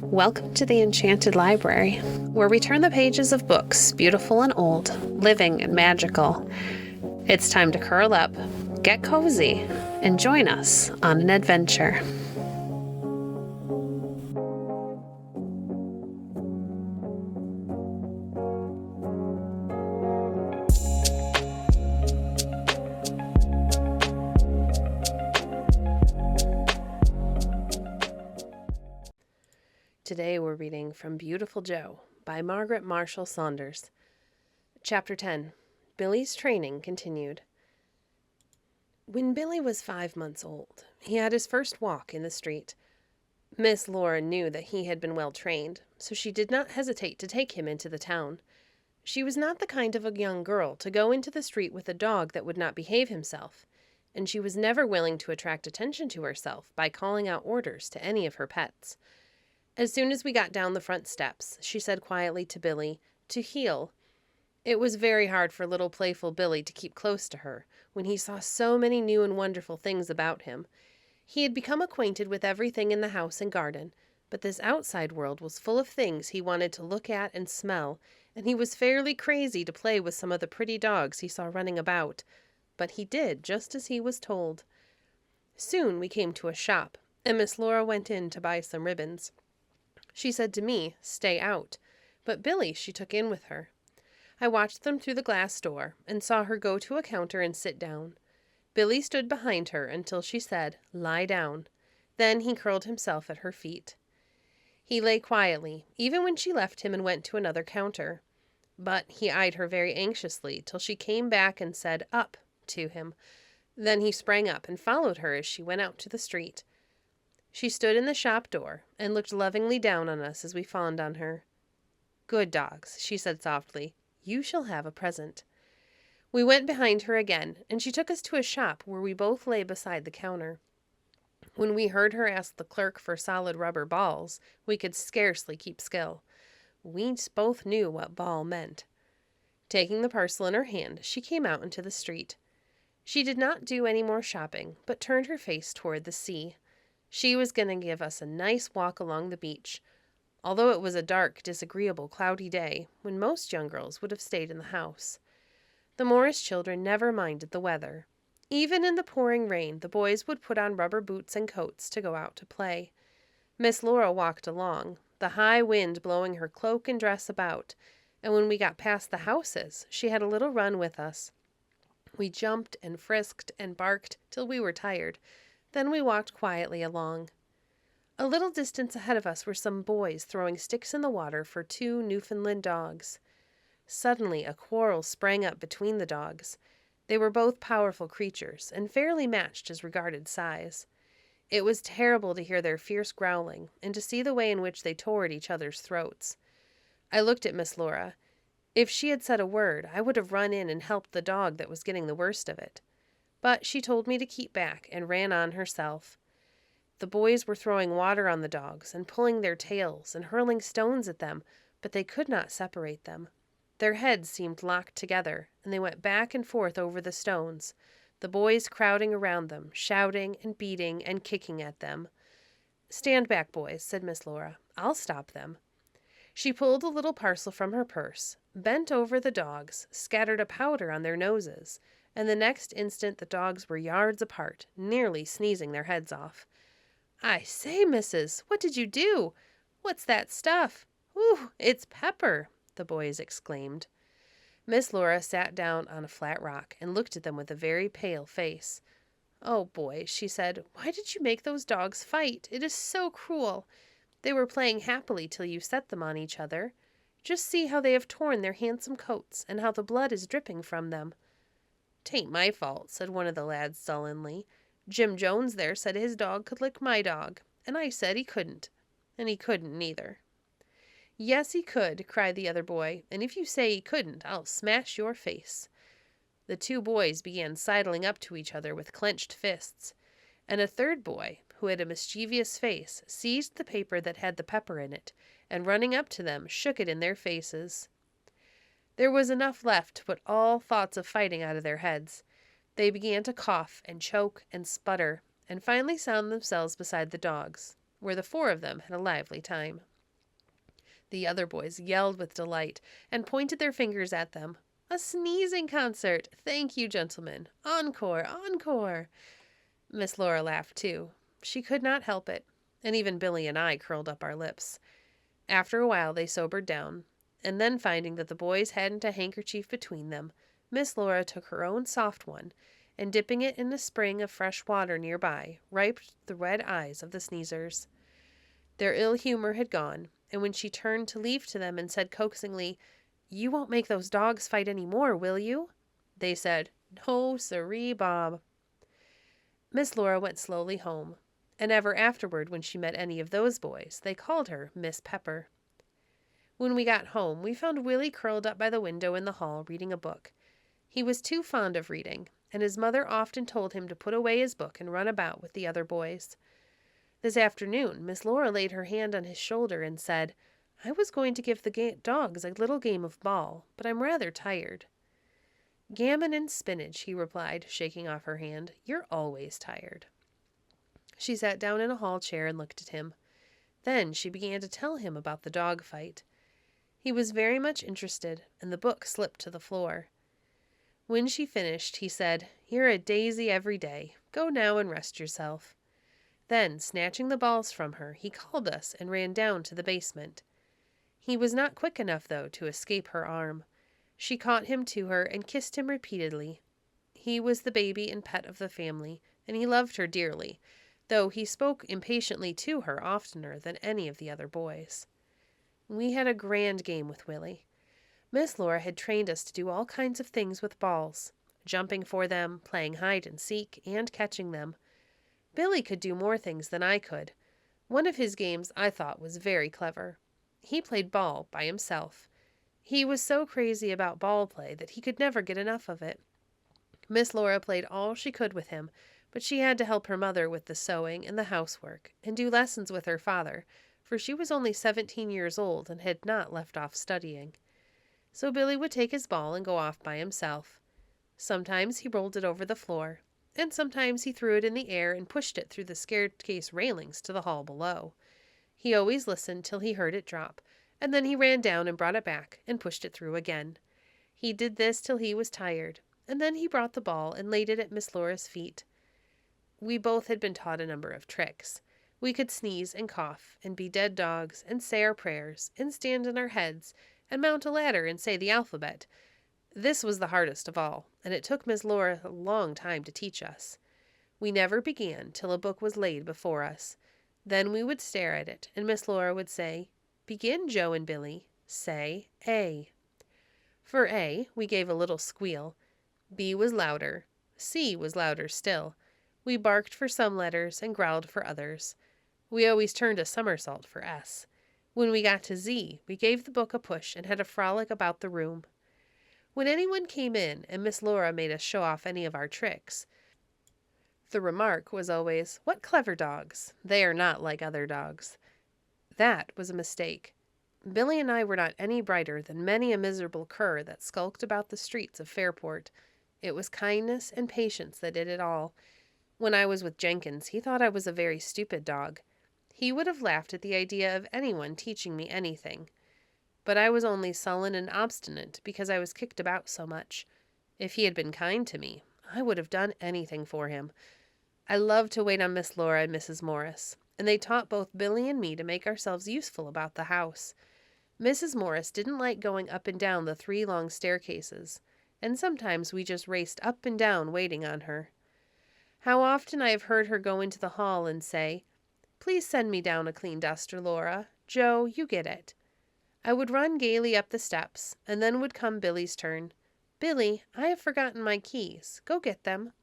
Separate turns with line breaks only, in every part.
Welcome to the Enchanted Library, where we turn the pages of books, beautiful and old, living and magical. It's time to curl up, get cozy, and join us on an adventure. Today we're reading From Beautiful Joe by Margaret Marshall Saunders. Chapter 10. Billy's Training Continued. When Billy was 5 months old, he had his first walk in the street. Miss Laura knew that he had been well trained, so she did not hesitate to take him into the town. She was not the kind of a young girl to go into the street with a dog that would not behave himself, and she was never willing to attract attention to herself by calling out orders to any of her pets. As soon as we got down the front steps, she said quietly to Billy, to heel. It was very hard for little playful Billy to keep close to her when he saw so many new and wonderful things about him. He had become acquainted with everything in the house and garden, but this outside world was full of things he wanted to look at and smell, and he was fairly crazy to play with some of the pretty dogs he saw running about. But he did just as he was told. Soon we came to a shop, and Miss Laura went in to buy some ribbons. She said to me, "Stay out," but Billy she took in with her. I watched them through the glass door and saw her go to a counter and sit down. Billy stood behind her until she said, "Lie down." Then he curled himself at her feet. He lay quietly, even when she left him and went to another counter. But he eyed her very anxiously till she came back and said, "Up," to him. Then he sprang up and followed her as she went out to the street. She stood in the shop door and looked lovingly down on us as we fawned on her. "Good dogs," she said softly. "You shall have a present." We went behind her again, and she took us to a shop where we both lay beside the counter. When we heard her ask the clerk for solid rubber balls, we could scarcely keep still. We both knew what ball meant. Taking the parcel in her hand, she came out into the street. She did not do any more shopping, but turned her face toward the sea. She was going to give us a nice walk along the beach, although it was a dark, disagreeable, cloudy day when most young girls would have stayed in the house. The Morris children never minded the weather. Even in the pouring rain, the boys would put on rubber boots and coats to go out to play. Miss Laura walked along, the high wind blowing her cloak and dress about, and when we got past the houses, she had a little run with us. We jumped and frisked and barked till we were tired. Then we walked quietly along. A little distance ahead of us were some boys throwing sticks in the water for 2 Newfoundland dogs. Suddenly a quarrel sprang up between the dogs. They were both powerful creatures, and fairly matched as regarded size. It was terrible to hear their fierce growling, and to see the way in which they tore at each other's throats. I looked at Miss Laura. If she had said a word, I would have run in and helped the dog that was getting the worst of it. But she told me to keep back and ran on herself. The boys were throwing water on the dogs and pulling their tails and hurling stones at them, but they could not separate them. Their heads seemed locked together, and they went back and forth over the stones, the boys crowding around them, shouting and beating and kicking at them. "Stand back, boys," said Miss Laura. "I'll stop them." She pulled a little parcel from her purse, bent over the dogs, scattered a powder on their noses, and the next instant the dogs were yards apart, nearly sneezing their heads off. "I say, missus, what did you do? What's that stuff? Ooh, it's pepper," the boys exclaimed. Miss Laura sat down on a flat rock and looked at them with a very pale face. "Oh, boys," she said, "why did you make those dogs fight? It is so cruel. They were playing happily till you set them on each other. Just see how they have torn their handsome coats, and how the blood is dripping from them." "'Tain't my fault," said one of the lads sullenly. "Jim Jones there said his dog could lick my dog, and I said he couldn't. And he couldn't neither." "Yes, he could," cried the other boy, "and if you say he couldn't, I'll smash your face." The 2 boys began sidling up to each other with clenched fists, and a third boy, who had a mischievous face, seized the paper that had the pepper in it, and running up to them, shook it in their faces. There was enough left to put all thoughts of fighting out of their heads. They began to cough and choke and sputter, and finally found themselves beside the dogs. where the four of them had a lively time. The other boys yelled with delight and pointed their fingers at them. "A sneezing concert! Thank you, gentlemen! Encore! Encore!" Miss Laura laughed too. She could not help it, and even Billy and I curled up our lips. After a while they sobered down, and then finding that the boys hadn't a handkerchief between them, Miss Laura took her own soft one, and dipping it in a spring of fresh water nearby, wiped the red eyes of the sneezers. Their ill humor had gone, and when she turned to leave to them and said coaxingly, "You won't make those dogs fight any more, will you?" they said, "No, sirree, Bob." Miss Laura went slowly home, and ever afterward when she met any of those boys, they called her Miss Pepper. When we got home, we found Willie curled up by the window in the hall reading a book. He was too fond of reading, and his mother often told him to put away his book and run about with the other boys. This afternoon, Miss Laura laid her hand on his shoulder and said, "I was going to give the dogs a little game of ball, but I'm rather tired." "Gammon and spinach," he replied, shaking off her hand. "You're always tired." She sat down in a hall chair and looked at him. Then she began to tell him about the dog fight. He was very much interested, and the book slipped to the floor. When she finished, he said, "You're a daisy every day. Go now and rest yourself." Then, snatching the balls from her, he called us and ran down to the basement. He was not quick enough, though, to escape her arm. She caught him to her and kissed him repeatedly. He was the baby and pet of the family, and he loved her dearly, though he spoke impatiently to her oftener than any of the other boys. We had a grand game with Willie. Miss Laura had trained us to do all kinds of things with balls, jumping for them, playing hide and seek, and catching them. Billy could do more things than I could. One of his games I thought was very clever. He played ball by himself. He was so crazy about ball play that he could never get enough of it. Miss Laura played all she could with him, but she had to help her mother with the sewing and the housework, and do lessons with her father, for she was only 17 years old and had not left off studying. So Billy would take his ball and go off by himself. Sometimes he rolled it over the floor, and sometimes he threw it in the air and pushed it through the staircase railings to the hall below. He always listened till he heard it drop, and then he ran down and brought it back and pushed it through again. He did this till he was tired, and then he brought the ball and laid it at Miss Laura's feet. We both had been taught a number of tricks. We could sneeze and cough, and be dead dogs, and say our prayers, and stand on our heads, and mount a ladder and say the alphabet. This was the hardest of all, and it took Miss Laura a long time to teach us. We never began till a book was laid before us. Then we would stare at it, and Miss Laura would say, "Begin, Joe and Billy. Say A." For A, we gave a little squeal. B was louder. C was louder still. We barked for some letters and growled for others. We always turned a somersault for S. When we got to Z, we gave the book a push and had a frolic about the room. When anyone came in and Miss Laura made us show off any of our tricks, the remark was always, "What clever dogs! They are not like other dogs." That was a mistake. Billy and I were not any brighter than many a miserable cur that skulked about the streets of Fairport. It was kindness and patience that did it all. When I was with Jenkins, he thought I was a very stupid dog. He would have laughed at the idea of anyone teaching me anything. But I was only sullen and obstinate because I was kicked about so much. If he had been kind to me, I would have done anything for him. I loved to wait on Miss Laura and Mrs. Morris, and they taught both Billy and me to make ourselves useful about the house. Mrs. Morris didn't like going up and down the 3 long staircases, and sometimes we just raced up and down waiting on her. How often I have heard her go into the hall and say, "Please send me down a clean duster, Laura. Joe, you get it." I would run gaily up the steps, and then would come Billy's turn. "Billy, I have forgotten my keys. Go get them."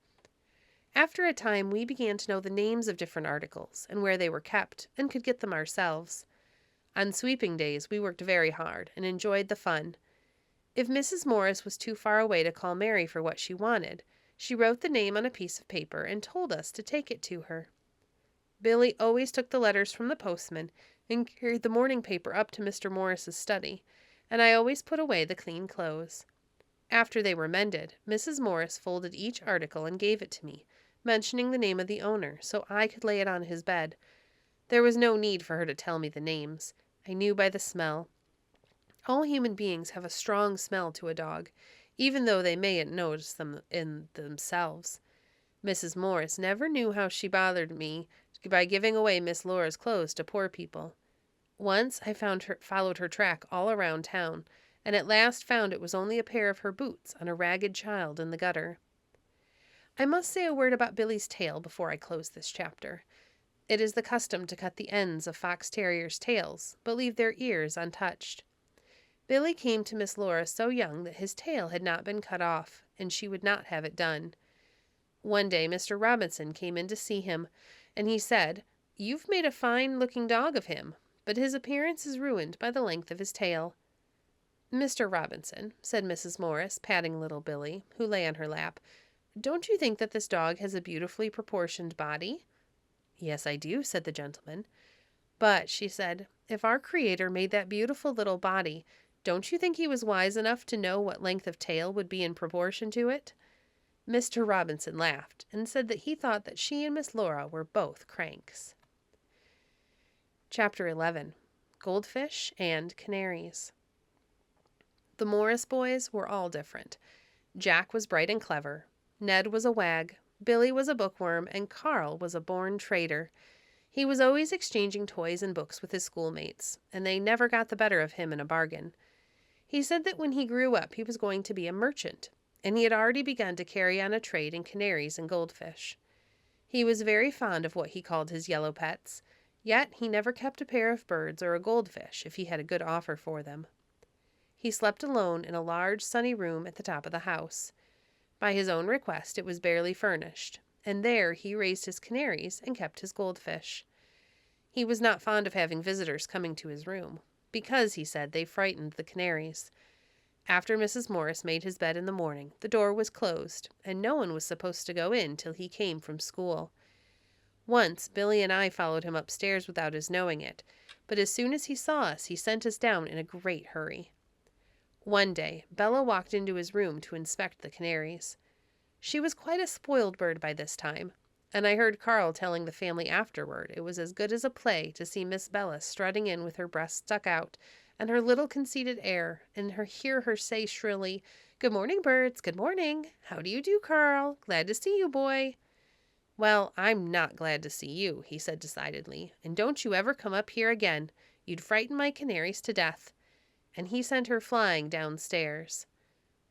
After a time, we began to know the names of different articles and where they were kept, and could get them ourselves. On sweeping days, we worked very hard and enjoyed the fun. If Mrs. Morris was too far away to call Mary for what she wanted, she wrote the name on a piece of paper and told us to take it to her. Billy always took the letters from the postman and carried the morning paper up to Mr. Morris's study, and I always put away the clean clothes. After they were mended, Mrs. Morris folded each article and gave it to me, mentioning the name of the owner, so I could lay it on his bed. There was no need for her to tell me the names. I knew by the smell. All human beings have a strong smell to a dog, even though they mayn't notice them in themselves. Mrs. Morris never knew how she bothered me by giving away Miss Laura's clothes to poor people. Once I followed her track all around town, and at last found it was only a pair of her boots on a ragged child in the gutter. I must say a word about Billy's tail before I close this chapter. It is the custom to cut the ends of fox terriers' tails, but leave their ears untouched. Billy came to Miss Laura so young that his tail had not been cut off, and she would not have it done. One day Mr. Robinson came in to see him, and he said, "You've made a fine-looking dog of him, but his appearance is ruined by the length of his tail." "Mr. Robinson," said Mrs. Morris, patting little Billy, who lay on her lap, "don't you think that this dog has a beautifully proportioned body?" "Yes, I do," said the gentleman. "But," she said, "if our Creator made that beautiful little body, don't you think he was wise enough to know what length of tail would be in proportion to it?" Mr. Robinson laughed and said that he thought that she and Miss Laura were both cranks. Chapter 11. Goldfish and Canaries. The Morris boys were all different. Jack was bright and clever. Ned was a wag. Billy was a bookworm, and Carl was a born trader. He was always exchanging toys and books with his schoolmates, and they never got the better of him in a bargain. He said that when he grew up he was going to be a merchant, and he had already begun to carry on a trade in canaries and goldfish. He was very fond of what he called his yellow pets, yet he never kept a pair of birds or a goldfish if he had a good offer for them. He slept alone in a large sunny room at the top of the house. By his own request it was barely furnished, and there he raised his canaries and kept his goldfish. He was not fond of having visitors coming to his room, because, he said, they frightened the canaries. After Mrs. Morris made his bed in the morning, the door was closed, and no one was supposed to go in till he came from school. Once Billy and I followed him upstairs without his knowing it, but as soon as he saw us, he sent us down in a great hurry. One day, Bella walked into his room to inspect the canaries. She was quite a spoiled bird by this time, and I heard Carl telling the family afterward it was as good as a play to see Miss Bella strutting in with her breast stuck out, and her little conceited air, and hear her say shrilly, "Good morning, birds, good morning. How do you do, Carl? Glad to see you, boy." "Well, I'm not glad to see you," he said decidedly, "and don't you ever come up here again. You'd frighten my canaries to death." And he sent her flying downstairs.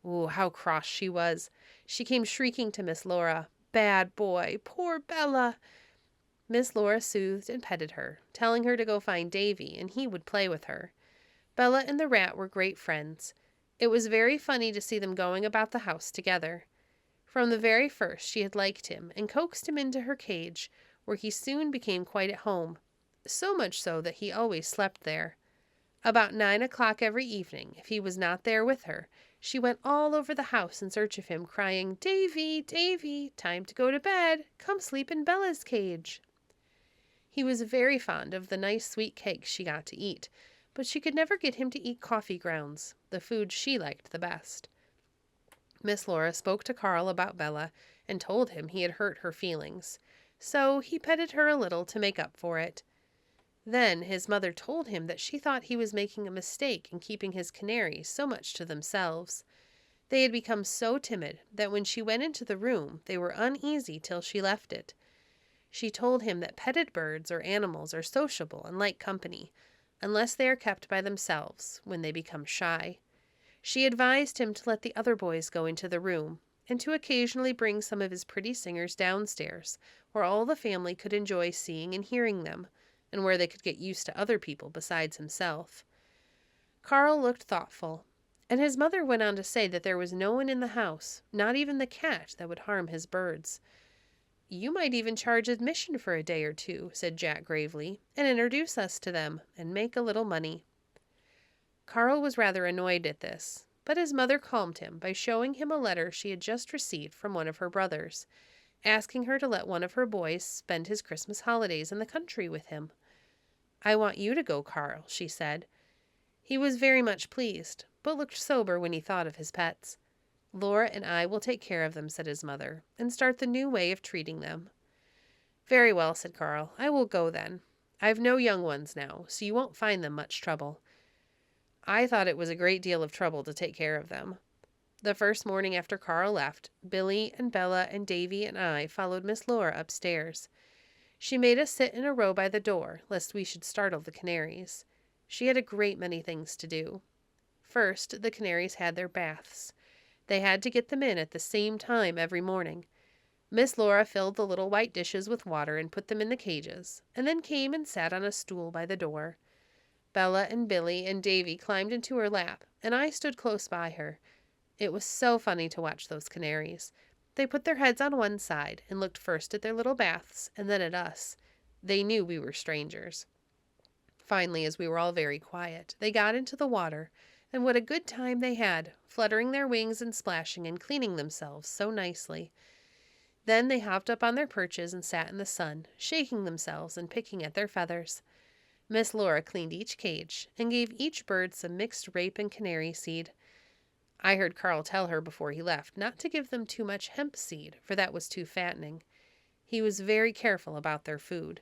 Ooh, how cross she was. She came shrieking to Miss Laura, "Bad boy, poor Bella." Miss Laura soothed and petted her, telling her to go find Davy, and he would play with her. Bella and the rat were great friends. It was very funny to see them going about the house together. From the very first she had liked him and coaxed him into her cage, where he soon became quite at home, so much so that he always slept there. About 9 o'clock every evening, if he was not there with her, she went all over the house in search of him, crying, "Davy, Davy, time to go to bed. Come sleep in Bella's cage." He was very fond of the nice sweet cakes she got to eat, but she could never get him to eat coffee grounds, the food she liked the best. Miss Laura spoke to Carl about Bella and told him he had hurt her feelings, so he petted her a little to make up for it. Then his mother told him that she thought he was making a mistake in keeping his canaries so much to themselves. They had become so timid that when she went into the room they were uneasy till she left it. She told him that petted birds or animals are sociable and like company, unless they are kept by themselves, when they become shy. She advised him to let the other boys go into the room, and to occasionally bring some of his pretty singers downstairs, where all the family could enjoy seeing and hearing them, and where they could get used to other people besides himself. Carl looked thoughtful, and his mother went on to say that there was no one in the house, not even the cat, that would harm his birds. "You might even charge admission for a day or two," said Jack gravely, "and introduce us to them, and make a little money." Carl was rather annoyed at this, but his mother calmed him by showing him a letter she had just received from one of her brothers, asking her to let one of her boys spend his Christmas holidays in the country with him. "I want you to go, Carl," she said. He was very much pleased, but looked sober when he thought of his pets. "Laura and I will take care of them," said his mother, "and start the new way of treating them." "Very well," said Carl. "I will go then. I've no young ones now, so you won't find them much trouble." I thought it was a great deal of trouble to take care of them. The first morning after Carl left, Billy and Bella and Davy and I followed Miss Laura upstairs. She made us sit in a row by the door, lest we should startle the canaries. She had a great many things to do. First, the canaries had their baths. They had to get them in at the same time every morning. Miss Laura filled the little white dishes with water and put them in the cages, and then came and sat on a stool by the door. Bella and Billy and Davy climbed into her lap, and I stood close by her. It was so funny to watch those canaries. They put their heads on one side and looked first at their little baths and then at us. They knew we were strangers. Finally, as we were all very quiet, they got into the water, and what a good time they had, fluttering their wings and splashing and cleaning themselves so nicely. Then they hopped up on their perches and sat in the sun, shaking themselves and picking at their feathers. Miss Laura cleaned each cage and gave each bird some mixed rape and canary seed. I heard Carl tell her before he left not to give them too much hemp seed, for that was too fattening. He was very careful about their food.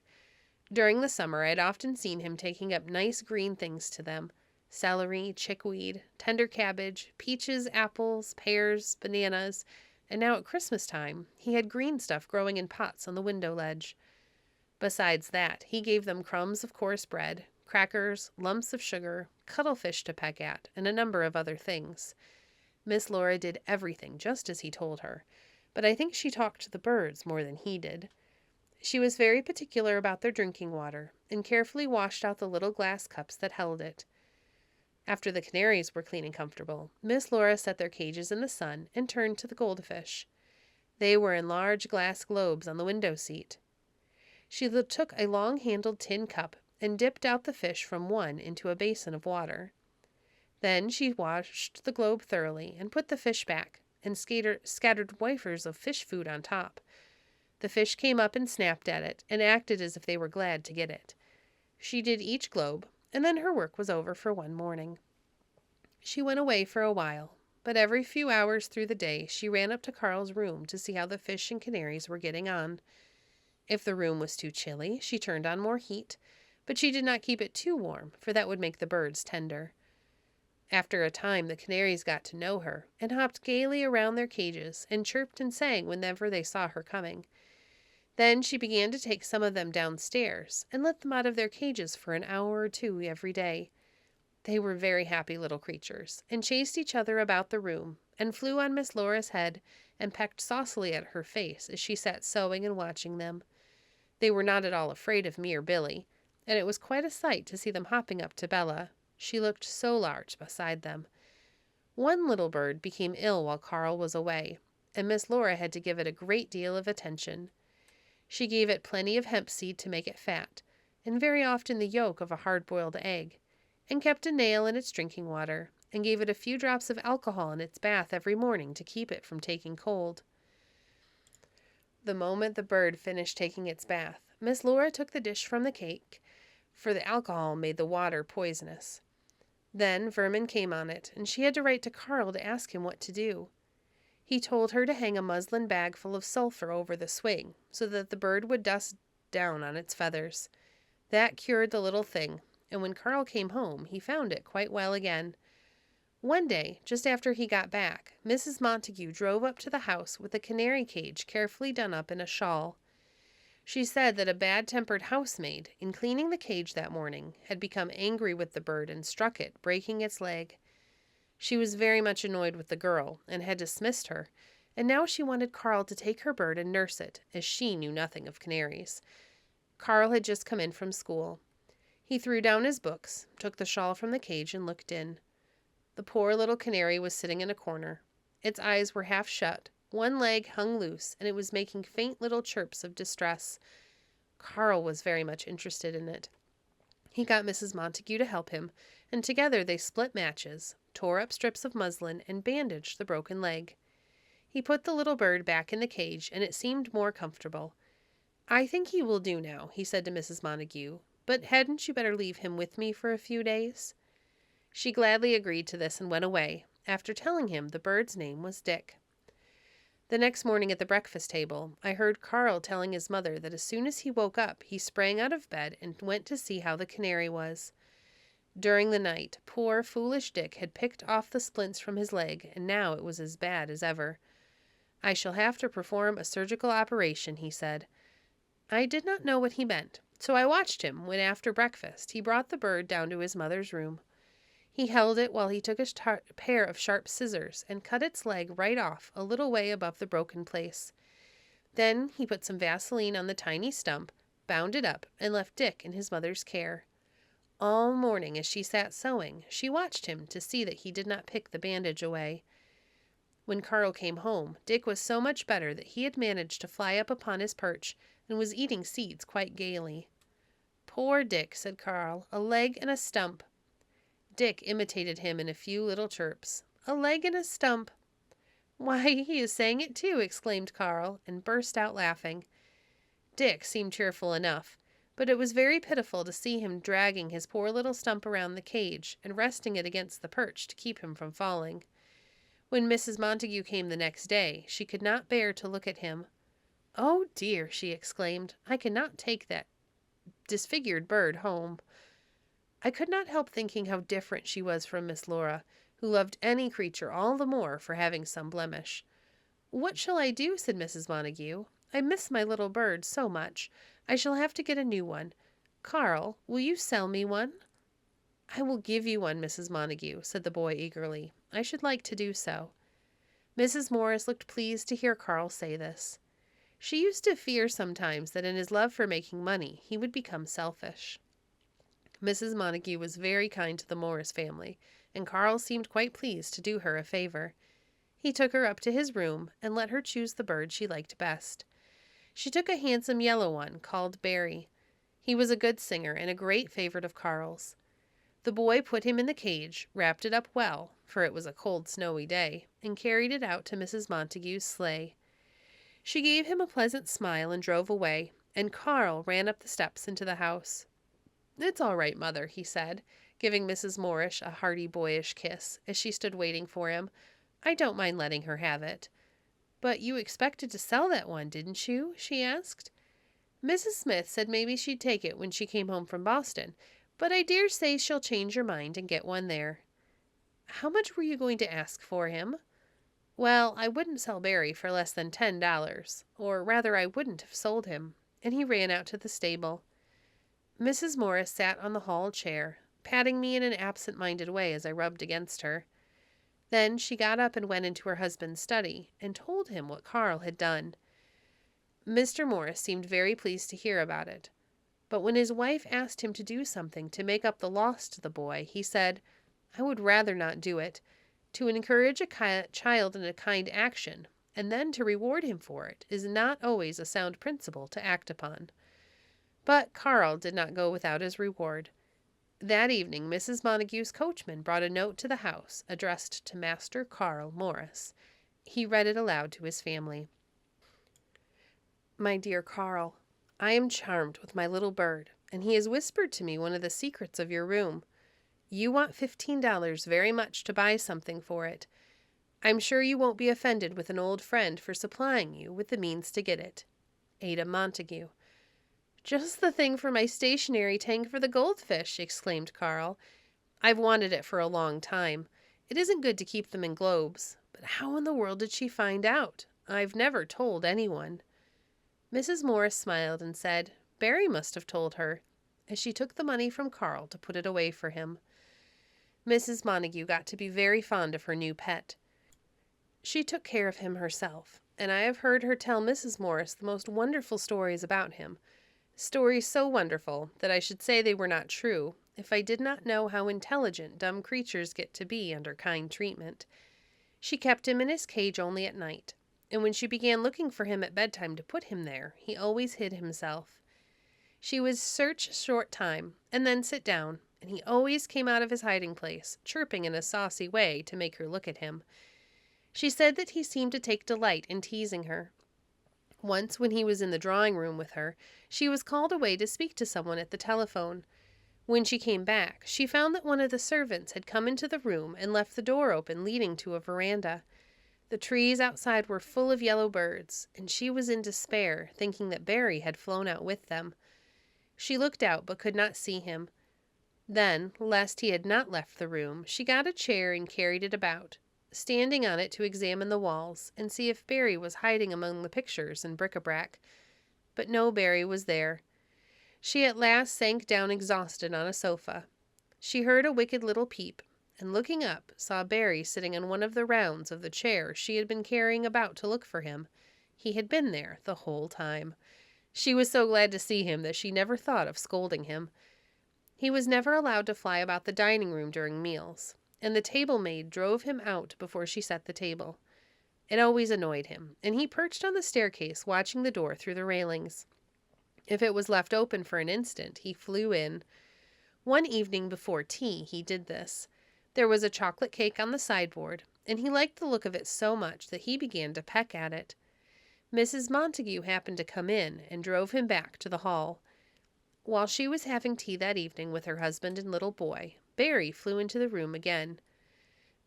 During the summer, I had often seen him taking up nice green things to them: celery, chickweed, tender cabbage, peaches, apples, pears, bananas, and now at Christmas time he had green stuff growing in pots on the window ledge. Besides that, he gave them crumbs of coarse bread, crackers, lumps of sugar, cuttlefish to peck at, and a number of other things. Miss Laura did everything just as he told her, but I think she talked to the birds more than he did. She was very particular about their drinking water, and carefully washed out the little glass cups that held it. After the canaries were clean and comfortable, Miss Laura set their cages in the sun and turned to the goldfish. They were in large glass globes on the window seat. She took a long-handled tin cup and dipped out the fish from one into a basin of water. Then she washed the globe thoroughly and put the fish back, and scattered wafers of fish food on top. The fish came up and snapped at it, and acted as if they were glad to get it. She did each globe, and then her work was over for one morning. She went away for a while, but every few hours through the day she ran up to Carl's room to see how the fish and canaries were getting on. If the room was too chilly, she turned on more heat, but she did not keep it too warm, for that would make the birds tender. After a time, the canaries got to know her, and hopped gaily around their cages, and chirped and sang whenever they saw her coming. Then she began to take some of them downstairs, and let them out of their cages for an hour or two every day. They were very happy little creatures, and chased each other about the room, and flew on Miss Laura's head, and pecked saucily at her face as she sat sewing and watching them. They were not at all afraid of me or Billy, and it was quite a sight to see them hopping up to Bella. She looked so large beside them. One little bird became ill while Carl was away, and Miss Laura had to give it a great deal of attention. She gave it plenty of hemp seed to make it fat, and very often the yolk of a hard-boiled egg, and kept a nail in its drinking water, and gave it a few drops of alcohol in its bath every morning to keep it from taking cold. The moment the bird finished taking its bath, Miss Laura took the dish from the cake, for the alcohol made the water poisonous. Then vermin came on it, and she had to write to Carl to ask him what to do. He told her to hang a muslin bag full of sulphur over the swing, so that the bird would dust down on its feathers. That cured the little thing, and when Carl came home, he found it quite well again. One day, just after he got back, Mrs. Montague drove up to the house with a canary cage carefully done up in a shawl. She said that a bad-tempered housemaid, in cleaning the cage that morning, had become angry with the bird and struck it, breaking its leg. She was very much annoyed with the girl, and had dismissed her, and now she wanted Carl to take her bird and nurse it, as she knew nothing of canaries. Carl had just come in from school. He threw down his books, took the shawl from the cage, and looked in. The poor little canary was sitting in a corner. Its eyes were half shut, one leg hung loose, and it was making faint little chirps of distress. Carl was very much interested in it. He got Mrs. Montague to help him, and together they split matches, tore up strips of muslin, and bandaged the broken leg. He put the little bird back in the cage, and it seemed more comfortable. "I think he will do now," he said to Mrs. Montague, "but hadn't you better leave him with me for a few days?" She gladly agreed to this and went away, after telling him the bird's name was Dick. The next morning at the breakfast table, I heard Carl telling his mother that as soon as he woke up, he sprang out of bed and went to see how the canary was. During the night, poor, foolish Dick had picked off the splints from his leg, and now it was as bad as ever. "I shall have to perform a surgical operation," he said. I did not know what he meant, so I watched him when, after breakfast, he brought the bird down to his mother's room. He held it while he took a pair of sharp scissors and cut its leg right off a little way above the broken place. Then he put some Vaseline on the tiny stump, bound it up, and left Dick in his mother's care. All morning, as she sat sewing, she watched him to see that he did not pick the bandage away. When Carl came home, Dick was so much better that he had managed to fly up upon his perch and was eating seeds quite gaily. "Poor Dick," said Carl, "a leg and a stump." Dick imitated him in a few little chirps. "A leg and a stump." "Why, he is saying it too," exclaimed Carl, and burst out laughing. Dick seemed cheerful enough, but it was very pitiful to see him dragging his poor little stump around the cage and resting it against the perch to keep him from falling. When Mrs. Montague came the next day, she could not bear to look at him. "Oh dear," she exclaimed, "I cannot take that disfigured bird home." I could not help thinking how different she was from Miss Laura, who loved any creature all the more for having some blemish. "What shall I do?" said Mrs. Montague. "I miss my little bird so much. I shall have to get a new one. Carl, will you sell me one?" "I will give you one, Mrs. Montague," said the boy eagerly. "I should like to do so." Mrs. Morris looked pleased to hear Carl say this. She used to fear sometimes that in his love for making money he would become selfish. Mrs. Montague was very kind to the Morris family, and Carl seemed quite pleased to do her a favor. He took her up to his room and let her choose the bird she liked best. She took a handsome yellow one called Barry. He was a good singer and a great favorite of Carl's. The boy put him in the cage, wrapped it up well, for it was a cold, snowy day, and carried it out to Mrs. Montague's sleigh. She gave him a pleasant smile and drove away, and Carl ran up the steps into the house. "It's all right, Mother," he said, giving Mrs. Morris a hearty boyish kiss as she stood waiting for him. "I don't mind letting her have it." "But you expected to sell that one, didn't you?" she asked. "Mrs. Smith said maybe she'd take it when she came home from Boston, but I dare say she'll change her mind and get one there." "How much were you going to ask for him?" "Well, I wouldn't sell Barry for less than $10, or rather I wouldn't have sold him," and he ran out to the stable. Mrs. Morris sat on the hall chair, patting me in an absent-minded way as I rubbed against her. Then she got up and went into her husband's study and told him what Carl had done. Mr. Morris seemed very pleased to hear about it, but when his wife asked him to do something to make up the loss to the boy, he said, "I would rather not do it. To encourage a child in a kind action, and then to reward him for it, is not always a sound principle to act upon." But Carl did not go without his reward. That evening Mrs. Montague's coachman brought a note to the house addressed to Master Carl Morris. He read it aloud to his family. "My dear Carl, I am charmed with my little bird, and he has whispered to me one of the secrets of your room. You want $15 very much to buy something for it. I'm sure you won't be offended with an old friend for supplying you with the means to get it. Ada Montague." "Just the thing for my stationery tank for the goldfish," exclaimed Carl. "I've wanted it for a long time. It isn't good to keep them in globes. But how in the world did she find out? I've never told anyone." Mrs. Morris smiled and said, "Barry must have told her," as she took the money from Carl to put it away for him. Mrs. Montague got to be very fond of her new pet. She took care of him herself, and I have heard her tell Mrs. Morris the most wonderful stories about him. Stories so wonderful that I should say they were not true if I did not know how intelligent dumb creatures get to be under kind treatment. She kept him in his cage only at night, and when she began looking for him at bedtime to put him there, he always hid himself. She would search a short time and then sit down, and he always came out of his hiding place, chirping in a saucy way to make her look at him. She said that he seemed to take delight in teasing her. Once, when he was in the drawing-room with her, she was called away to speak to someone at the telephone. When she came back, she found that one of the servants had come into the room and left the door open leading to a veranda. The trees outside were full of yellow birds, and she was in despair, thinking that Barry had flown out with them. She looked out but could not see him. Then, lest he had not left the room, she got a chair and carried it about, standing on it to examine the walls and see if Barry was hiding among the pictures and bric-a-brac. But no Barry was there. She at last sank down exhausted on a sofa. She heard a wicked little peep, and looking up, saw Barry sitting on one of the rounds of the chair she had been carrying about to look for him. He had been there the whole time. She was so glad to see him that she never thought of scolding him. He was never allowed to fly about the dining room during meals, and the table maid drove him out before she set the table. It always annoyed him, and he perched on the staircase watching the door through the railings. If it was left open for an instant, he flew in. One evening before tea, he did this. There was a chocolate cake on the sideboard, and he liked the look of it so much that he began to peck at it. Mrs. Montague happened to come in and drove him back to the hall. While she was having tea that evening with her husband and little boy, Barry flew into the room again.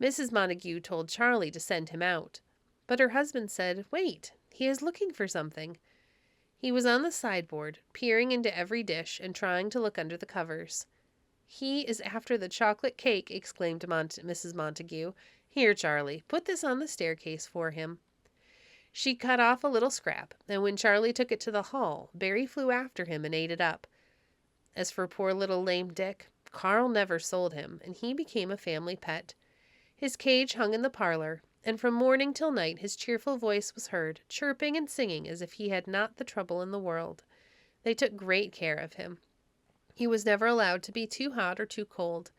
Mrs. Montague told Charlie to send him out, but her husband said, "Wait, he is looking for something." He was on the sideboard, peering into every dish and trying to look under the covers. "He is after the chocolate cake," exclaimed Mrs. Montague. "Here, Charlie, put this on the staircase for him." She cut off a little scrap, and when Charlie took it to the hall, Barry flew after him and ate it up. As for poor little lame Dick, Carl never sold him, and he became a family pet. His cage hung in the parlor, and from morning till night his cheerful voice was heard, chirping and singing as if he had not the trouble in the world. They took great care of him. He was never allowed to be too hot or too cold.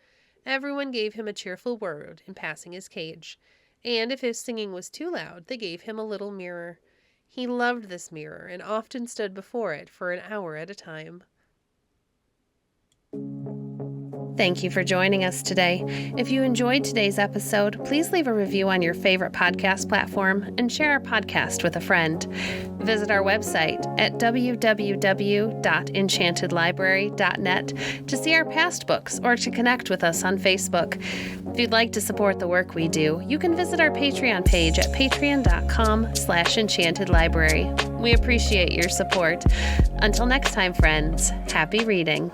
Everyone gave him a cheerful word in passing his cage, and if his singing was too loud, they gave him a little mirror. He loved this mirror and often stood before it for an hour at a time. Thank you for joining us today. If you enjoyed today's episode, please leave a review on your favorite podcast platform and share our podcast with a friend. Visit our website at www.enchantedlibrary.net to see our past books or to connect with us on Facebook. If you'd like to support the work we do, you can visit our Patreon page at patreon.com/enchantedlibrary. We appreciate your support. Until next time, friends, happy reading.